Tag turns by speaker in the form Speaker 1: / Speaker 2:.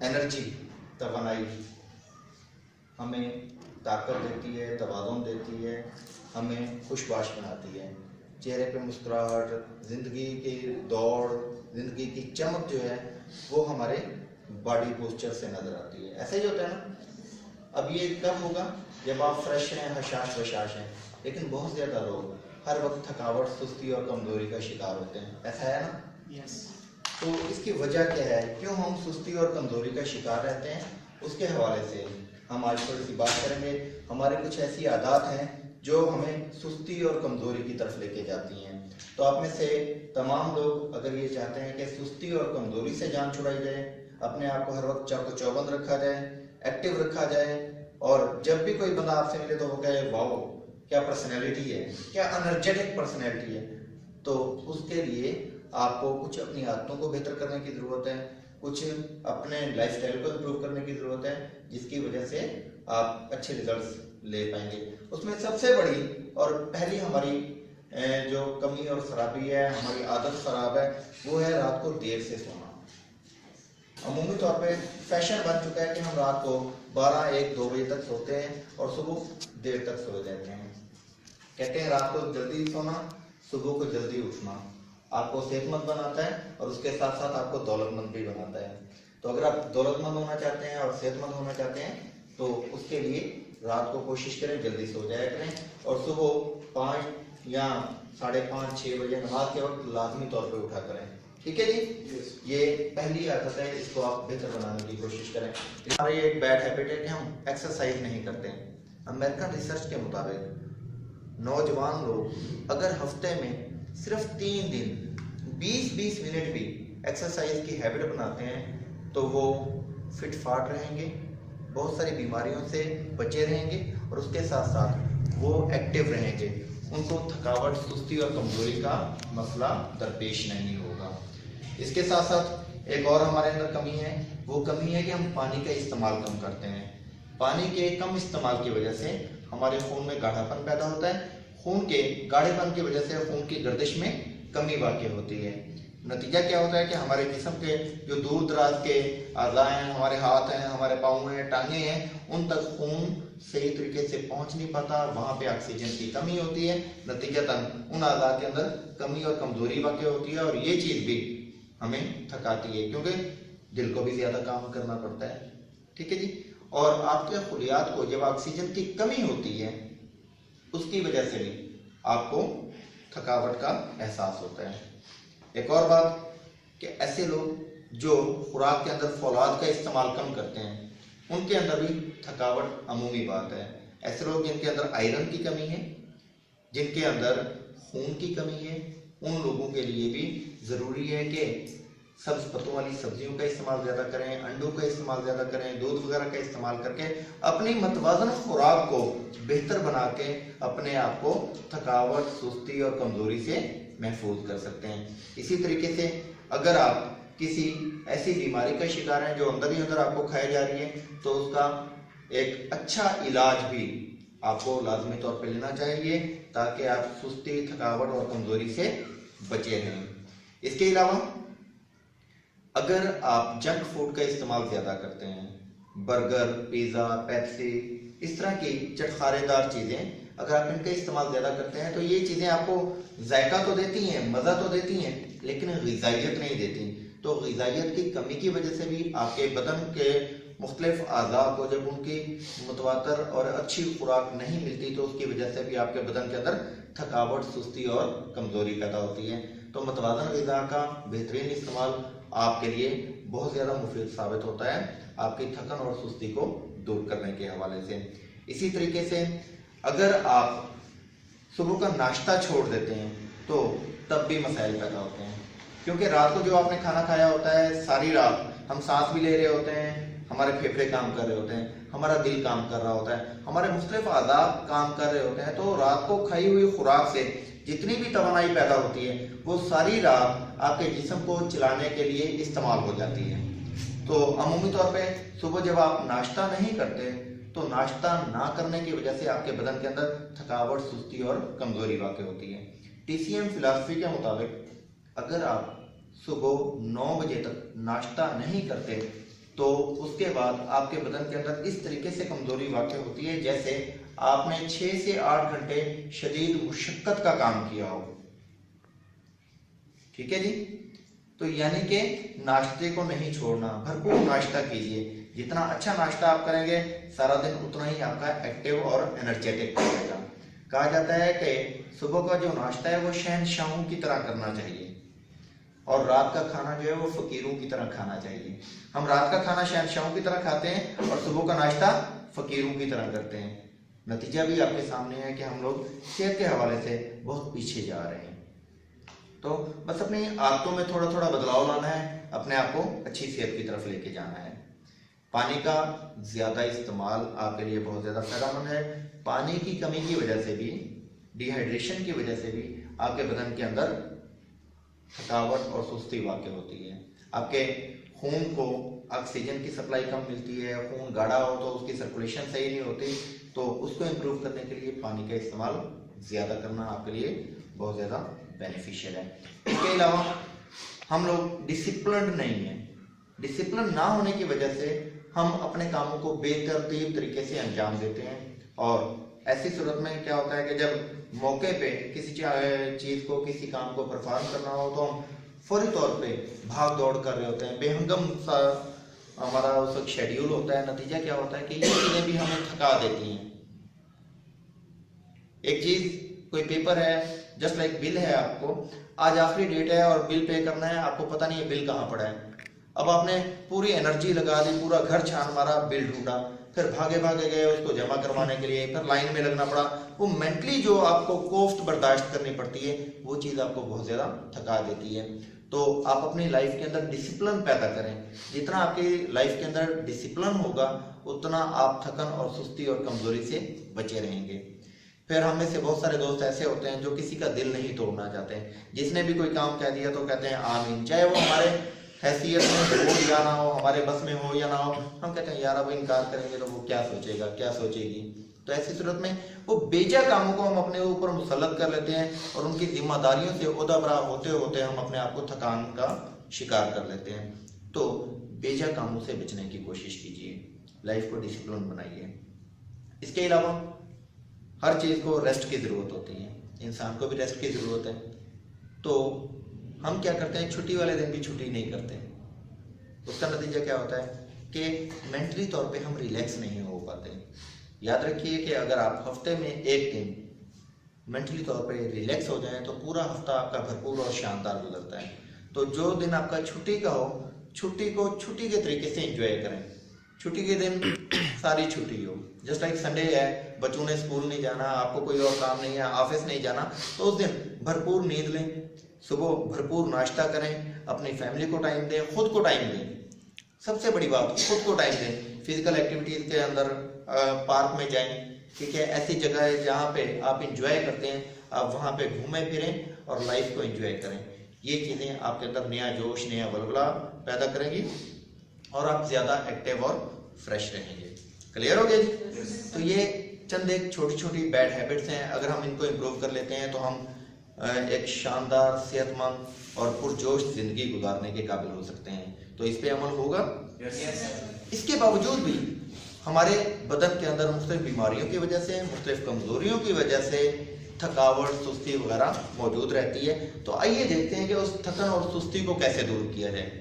Speaker 1: Energy, तवानाई हमें ताकत देती है, तवाज़ुन देती है, हमें खुशबाश बनाती है। चेहरे पे मुस्कुराहट, ज़िंदगी की दौड़, ज़िंदगी की चमक जो है वो हमारे बॉडी पोस्चर से नज़र आती है। ऐसा ही होता है ना। अब ये कब होगा? जब आप फ्रेश हैं, हशाश बशाश हैं। लेकिन बहुत ज़्यादा लोग हर वक्त थकावट, सुस्ती और कमज़ोरी का शिकार होते हैं। ऐसा है ना?
Speaker 2: यस।
Speaker 1: तो इसकी वजह क्या है, क्यों हम सुस्ती और कमज़ोरी का शिकार रहते हैं? उसके हवाले से हम आज थोड़ी सी बात करेंगे। हमारे कुछ ऐसी आदत हैं जो हमें सुस्ती और कमज़ोरी की तरफ लेके जाती हैं। तो आप में से तमाम लोग अगर ये चाहते हैं कि सुस्ती और कमज़ोरी से जान छुड़ाई जाए, अपने आप को हर वक्त चाको चौबंद रखा जाए, एक्टिव रखा जाए, और जब भी कोई बंदा आपसे मिले तो वो कहे वाओ क्या पर्सनैलिटी है, क्या एनर्जेटिक पर्सनैलिटी है, तो उसके लिए आपको कुछ अपनी आदतों को बेहतर करने की ज़रूरत है, कुछ अपने लाइफस्टाइल को इम्प्रूव करने की ज़रूरत है, जिसकी वजह से आप अच्छे रिजल्ट्स ले पाएंगे। उसमें सबसे बड़ी और पहली हमारी जो कमी और खराबी है, हमारी आदत खराब है, वो है रात को देर से सोना। अमूमी तौर पे फैशन बन चुका है कि हम रात को 12, 1, 2 बजे तक सोते हैं और सुबह देर तक सो जाते हैं। कहते हैं रात को जल्दी सोना, सुबह को जल्दी उठना आपको सेहतमंद बनाता है और उसके साथ साथ आपको दौलतमंद भी बनाता है। तो अगर आप दौलतमंद होना चाहते हैं और सेहतमंद होना चाहते हैं तो उसके लिए रात को कोशिश करें जल्दी सो जाया करें, और सुबह 5 या 5:30, 6 बजे नमाज के वक्त लाजमी तौर पर उठा करें। ठीक है जी? ये पहली आदत है, इसको आप बेहतर बनाने की कोशिश करें। हमारी एक बैड हैबिट है कि हम एक्सरसाइज नहीं करते हैं। अमेरिकन रिसर्च के मुताबिक नौजवान लोग अगर हफ्ते में सिर्फ 3 दिन 20-20 मिनट भी एक्सरसाइज की हैबिट बनाते हैं तो वो फिट फाट रहेंगे, बहुत सारी बीमारियों से बचे रहेंगे, और उसके साथ साथ वो एक्टिव रहेंगे। उनको थकावट, सुस्ती और कमजोरी का मसला दरपेश नहीं होगा। इसके साथ साथ एक और हमारे अंदर कमी है, वो कमी है कि हम पानी का इस्तेमाल कम करते हैं। पानी के कम इस्तेमाल की वजह से हमारे खून में गाढ़ापन पैदा होता है। खून के गाढ़ेपन की वजह से खून की गर्दिश में कमी वाक़ई होती है। नतीजा क्या होता है कि हमारे जिस्म के जो दूर दराज के अज़ा हैं, हमारे हाथ हैं, हमारे पाँव हैं, टांगे हैं, उन तक खून सही तरीके से पहुंच नहीं पाता, वहाँ पे ऑक्सीजन की कमी होती है। नतीजतन उन अज़ा के अंदर कमी और कमज़ोरी वाक़ई होती है, और ये चीज़ भी हमें थकाती है क्योंकि दिल को भी ज़्यादा काम करना पड़ता है। ठीक है जी? और आपके खुलियात को जब ऑक्सीजन की कमी होती है उसकी वजह से भी आपको थकावट का एहसास होता है। एक और बात कि ऐसे लोग जो खुराक के अंदर फौलाद का इस्तेमाल कम करते हैं उनके अंदर भी थकावट अमूमी बात है। ऐसे लोग जिनके अंदर आयरन की कमी है, जिनके अंदर खून की कमी है, उन लोगों के लिए भी ज़रूरी है कि सब्ज पत्तों वाली सब्जियों का इस्तेमाल ज़्यादा करें, अंडों का इस्तेमाल ज़्यादा करें, दूध वगैरह का इस्तेमाल करके अपनी मतवाज़न खुराक को बेहतर बना के अपने आप को थकावट, सुस्ती और कमज़ोरी से महफूज कर सकते हैं। इसी तरीके से अगर आप किसी ऐसी बीमारी का शिकार हैं जो अंदर ही अंदर आपको खाई जा रही है तो उसका एक अच्छा इलाज भी आपको लाजमी तौर पर लेना चाहिए ताकि आप सुस्ती, थकावट और कमज़ोरी से बचे रहें। इसके अलावा अगर आप जंक फूड का इस्तेमाल ज़्यादा करते हैं, बर्गर, पिज़्ज़ा, पेप्सी, इस तरह की चटखारेदार चीज़ें अगर आप इनका इस्तेमाल ज़्यादा करते हैं तो ये चीज़ें आपको जायका तो देती हैं, मज़ा तो देती हैं, लेकिन ग़िज़ाइयत नहीं देती। तो ग़िज़ाइयत की कमी की वजह से भी आपके बदन के मुख्तलिफ अज़ा को जब उनकी मुतवातर और अच्छी खुराक नहीं मिलती तो उसकी वजह से भी आपके बदन के अंदर थकावट, सुस्ती और कमज़ोरी पैदा होती है। तो मतवाज़न ग़िज़ा का बेहतरीन इस्तेमाल आपके लिए बहुत ज़्यादा मुफीद साबित होता है आपकी थकन और सुस्ती को दूर करने के हवाले से। इसी तरीके से अगर आप सुबह का नाश्ता छोड़ देते हैं तो तब भी मसाइल पैदा होते हैं, क्योंकि रात को जो आपने खाना खाया होता है, सारी रात हम सांस भी ले रहे होते हैं, हमारे फेफड़े काम कर रहे होते हैं, हमारा दिल काम कर रहा होता है, हमारे मुख्तलिफ अज़ा काम कर रहे होते हैं। तो रात को खाई हुई खुराक से जितनी भी तवानाई पैदा होती है वो सारी रात आपके जिस्म को चलाने के लिए इस्तेमाल हो जाती है। तो अमूमी तौर पे सुबह जब आप नाश्ता नहीं करते तो नाश्ता ना करने की वजह से आपके बदन के अंदर थकावट, सुस्ती और कमज़ोरी वाक़ई होती है। TCM फिलॉसफी के मुताबिक अगर आप सुबह 9 बजे तक नाश्ता नहीं करते तो उसके बाद आपके बदन के अंदर इस तरीके से कमजोरी वाक़ होती है जैसे आपने 6 से 8 घंटे शदीद मुशक्कत का काम किया हो। ठीक है जी। तो यानी कि नाश्ते को नहीं छोड़ना, भरपूर नाश्ता कीजिए। जितना अच्छा नाश्ता आप करेंगे सारा दिन उतना ही आपका एक्टिव और एनर्जेटिक रहेगा। कहा जाता है कि सुबह का जो नाश्ता है वो शहंशाहों की तरह करना चाहिए और रात का खाना जो है वो फकीरों की तरह खाना चाहिए। हम रात का खाना शहंशाहों की तरह खाते हैं और सुबह का नाश्ता फकीरों की तरह करते हैं। नतीजा भी आपके सामने है कि हम लोग सेहत के हवाले से बहुत पीछे जा रहे हैं। तो बस अपनी आदतों में थोड़ा थोड़ा बदलाव लाना है, अपने आप को अच्छी सेहत की तरफ लेके जाना है। पानी का ज़्यादा इस्तेमाल आपके लिए बहुत ज़्यादा फायदेमंद है। पानी की कमी की वजह से भी, डिहाइड्रेशन की वजह से भी आपके बदन के अंदर थकावट और सुस्ती वाक़ होती है। आपके खून को ऑक्सीजन की सप्लाई कम मिलती है, खून गाढ़ा हो तो उसकी सर्कुलेशन सही नहीं होती, तो उसको इम्प्रूव करने के लिए पानी का इस्तेमाल ज़्यादा करना आपके लिए बहुत ज़्यादा बेनिफिशियल है। इसके अलावा हम लोग डिसिप्लिन्ड नहीं हैं। डिसिप्लिन ना होने की वजह से हम अपने कामों को बेतरतीब तरीके से अंजाम देते हैं और ऐसी सूरत में क्या होता है कि जब मौके पे किसी चीज़ को, किसी काम को परफॉर्म करना हो तो हम फौरी तौर पे भाग दौड़ कर रहे होते हैं, बेहंगम सा हमारा उस वक्त शेड्यूल होता है। नतीजा क्या होता है कि ये चीज़ें भी हमें थका देती हैं। एक चीज़, कोई पेपर है, जस्ट लाइक बिल है, आपको आज आखिरी डेट है और बिल पे करना है, आपको पता नहीं है बिल कहाँ पड़ा है। अब आपने पूरी एनर्जी लगा दी, पूरा घर छान मारा, बिल ढूंढा, फिर भागे भागे गए उसको जमा करवाने के लिए, फिर लाइन में लगना पड़ा। वो मेंटली जो आपको कोफ्त बर्दाश्त करनी पड़ती है वो चीज़ आपको बहुत ज़्यादा थका देती है। तो आप अपनी लाइफ के अंदर डिसिप्लिन पैदा करें। जितना आपकी लाइफ के अंदर डिसिप्लिन होगा उतना आप थकन और सुस्ती और कमज़ोरी से बचे रहेंगे। फिर हम में से बहुत सारे दोस्त ऐसे होते हैं जो किसी का दिल नहीं तोड़ना चाहते हैं। जिसने भी कोई काम कह दिया तो कहते हैं आमीन, चाहे वो हमारे हैसियत में हो या ना हो, हमारे बस में हो या ना हो, हम कहते हैं यार अब इनकार करेंगे तो वो क्या सोचेगा, क्या सोचेगी। तो ऐसी सूरत में वो बेजा कामों को हम अपने ऊपर मुसल्लत कर लेते हैं और उनकी जिम्मेदारियों से ओहदा होते होते हम अपने आप को थकान का शिकार कर लेते हैं। तो बेजा कामों से बचने की कोशिश कीजिए, लाइफ को डिसिप्लिन बनाइए। इसके अलावा हर चीज़ को रेस्ट की ज़रूरत होती है, इंसान को भी रेस्ट की ज़रूरत है। तो हम क्या करते हैं, छुट्टी वाले दिन भी छुट्टी नहीं करते। उसका नतीजा क्या होता है कि मेंटली तौर पे हम रिलैक्स नहीं हो पाते। याद रखिए कि अगर आप हफ्ते में एक दिन मेंटली तौर पे रिलैक्स हो जाएं तो पूरा हफ्ता आपका भरपूर और शानदार गुजरता है। तो जो दिन आपका छुट्टी का हो, छुट्टी को छुट्टी के तरीके से एंजॉय करें। छुट्टी के दिन सारी छुट्टी हो, जस्ट लाइक संडे है, बच्चों ने स्कूल नहीं जाना, आपको कोई और काम नहीं है, ऑफिस नहीं जाना, तो उस दिन भरपूर नींद लें, सुबह भरपूर नाश्ता करें, अपनी फैमिली को टाइम दें, खुद को टाइम दें। सबसे बड़ी बात, खुद को टाइम दें। फिजिकल एक्टिविटीज़ के अंदर पार्क में जाएं, ठीक है, ऐसी जगह है जहाँ पे आप इंजॉय करते हैं, आप वहाँ पे घूमें फिरें और लाइफ को एंजॉय करें। ये चीज़ें आपके अंदर नया जोश, नया बलबला पैदा करेंगी और आप ज़्यादा एक्टिव और फ्रेश रहेंगे। क्लियर हो गया जी? तो ये चंद एक छोटी छोटी बैड हैबिट्स हैं, अगर हम इनको इम्प्रूव कर लेते हैं तो हम एक शानदार, सेहतमंद और पुरजोश ज़िंदगी गुजारने के काबिल हो सकते हैं। तो इस पे अमल होगा। इसके बावजूद भी हमारे बदन के अंदर मुख्तलिफ बीमारियों की वजह से, मुख्तलिफ कमज़ोरियों की वजह से थकावट, सुस्ती वगैरह मौजूद रहती है। तो आइए देखते हैं कि उस थकन और सुस्ती को कैसे दूर किया जाए।